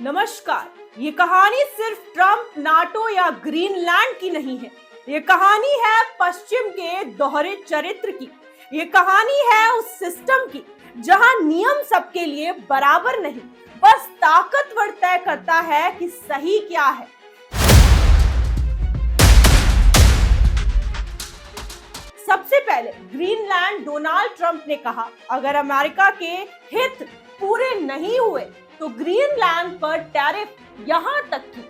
नमस्कार। ये कहानी सिर्फ ट्रंप, नाटो या ग्रीनलैंड की नहीं है। ये कहानी है पश्चिम के दोहरे चरित्र की। ये कहानी है उस सिस्टम की जहां नियम सबके लिए बराबर नहीं, बस ताकतवर तय करता है कि सही क्या है। सबसे पहले ग्रीनलैंड डोनाल्ड ट्रंप ने कहा, अगर अमेरिका के हित पूरे नहीं हुए तो ग्रीनलैंड पर टैरिफ, यहां तक कि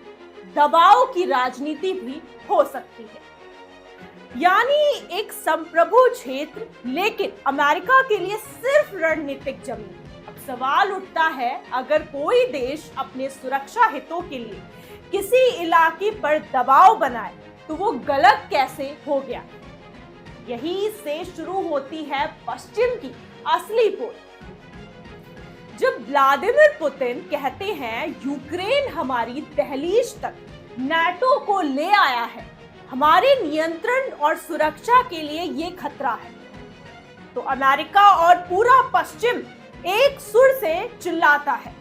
दबाव की राजनीति भी हो सकती है। यानी एक संप्रभु क्षेत्र, लेकिन अमेरिका के लिए सिर्फ रणनीतिक जमीन। अब सवाल उठता है, अगर कोई देश अपने सुरक्षा हितों के लिए किसी इलाके पर दबाव बनाए तो वो गलत कैसे हो गया। यही से शुरू होती है पश्चिम की असली पोल। जब व्लादिमीर पुतिन कहते हैं यूक्रेन हमारी दहलीज तक नाटो को ले आया है, हमारे नियंत्रण और सुरक्षा के लिए ये खतरा है, तो अमेरिका और पूरा पश्चिम एक सुर से चिल्लाता है,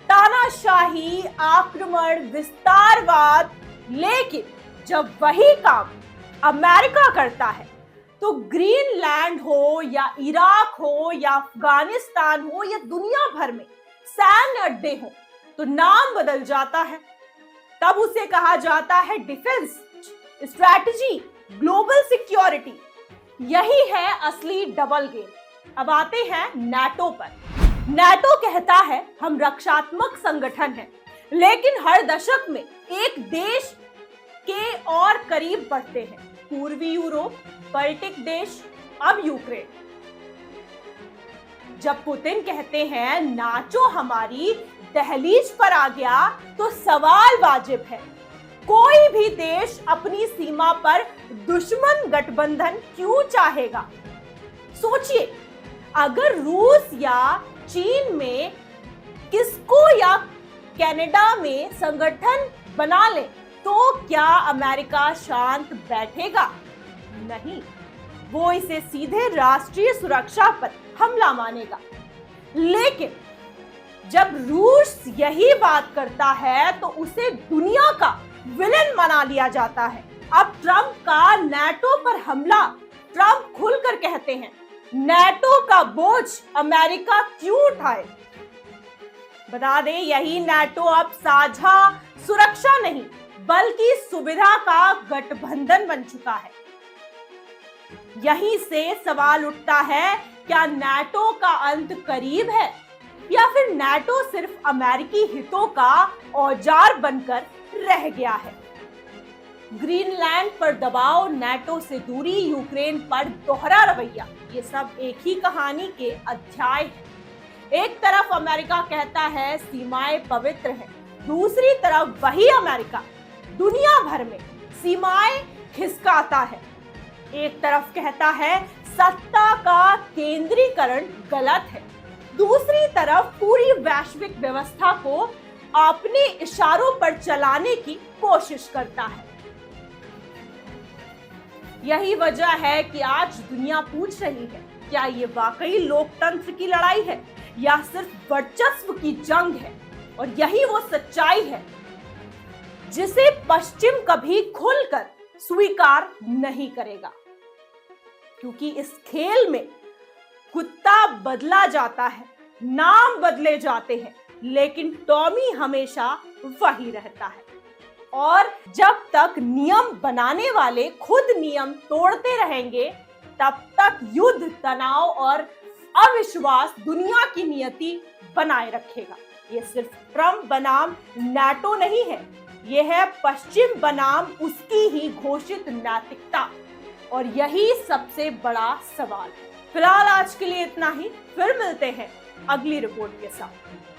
तानाशाही, आक्रमण, विस्तारवाद। लेकिन जब वही काम अमेरिका करता है तो ग्रीनलैंड हो या इराक हो या अफगानिस्तान हो या दुनिया भर में सैन्य अड्डे हो तो नाम बदल जाता है। तब उसे कहा जाता है डिफेंस स्ट्रैटेजी, ग्लोबल सिक्योरिटी। यही है असली डबल गेम। अब आते हैं नाटो पर। नाटो कहता है हम रक्षात्मक संगठन हैं, लेकिन हर दशक में एक देश के और करीब बढ़ते हैं। पूर्वी यूरोप, बाल्टिक देश, अब यूक्रेन। जब पुतिन कहते हैं नाटो हमारी दहलीज पर आ गया तो सवाल वाजिब है, कोई भी देश अपनी सीमा पर दुश्मन गठबंधन क्यों चाहेगा। सोचिए, अगर रूस या चीन में किसको या कनाडा में संगठन बना ले तो क्या अमेरिका शांत बैठेगा? नहीं, वो इसे सीधे राष्ट्रीय सुरक्षा पर हमला मानेगा। लेकिन जब रूस यही बात करता है तो उसे दुनिया का विलेन बना लिया जाता है। अब ट्रंप का नाटो पर हमला, ट्रंप खुलकर कहते हैं नाटो का बोझ अमेरिका क्यों उठाए। बता दें, यही नाटो अब साझा सुरक्षा नहीं बल्कि सुविधा का गठबंधन बन चुका है। यहीं से सवाल उठता है, क्या नाटो का अंत करीब है या फिर नाटो सिर्फ अमेरिकी हितों का औजार बनकर रह गया है। ग्रीनलैंड पर दबाव, नाटो से दूरी, यूक्रेन पर दोहरा रवैया, ये सब एक ही कहानी के अध्याय हैं। एक तरफ अमेरिका कहता है सीमाएं पवित्र हैं, दूसरी तरफ वही अमेरिका दुनिया भर में सीमाएं खिसकाता है। एक तरफ कहता है सत्ता का केंद्रीकरण गलत है, दूसरी तरफ पूरी वैश्विक व्यवस्था को अपने इशारों पर चलाने की कोशिश करता है। यही वजह है कि आज दुनिया पूछ रही है, क्या ये वाकई लोकतंत्र की लड़ाई है या सिर्फ वर्चस्व की जंग है। और यही वो सच्चाई है जिसे पश्चिम कभी खुलकर स्वीकार नहीं करेगा, क्योंकि इस खेल में कुत्ता बदला जाता है, नाम बदले जाते हैं, लेकिन टॉमी हमेशा वही रहता है। और जब तक नियम बनाने वाले खुद नियम तोड़ते रहेंगे, तब तक युद्ध, तनाव और अविश्वास दुनिया की नियति बनाए रखेगा। ये सिर्फ ट्रंप बनाम नाटो नहीं है, ये है पश्चिम बनाम उसकी ही घोषित नैतिकता। और यही सबसे बड़ा सवाल है। फिलहाल आज के लिए इतना ही, फिर मिलते हैं अगली रिपोर्ट के साथ।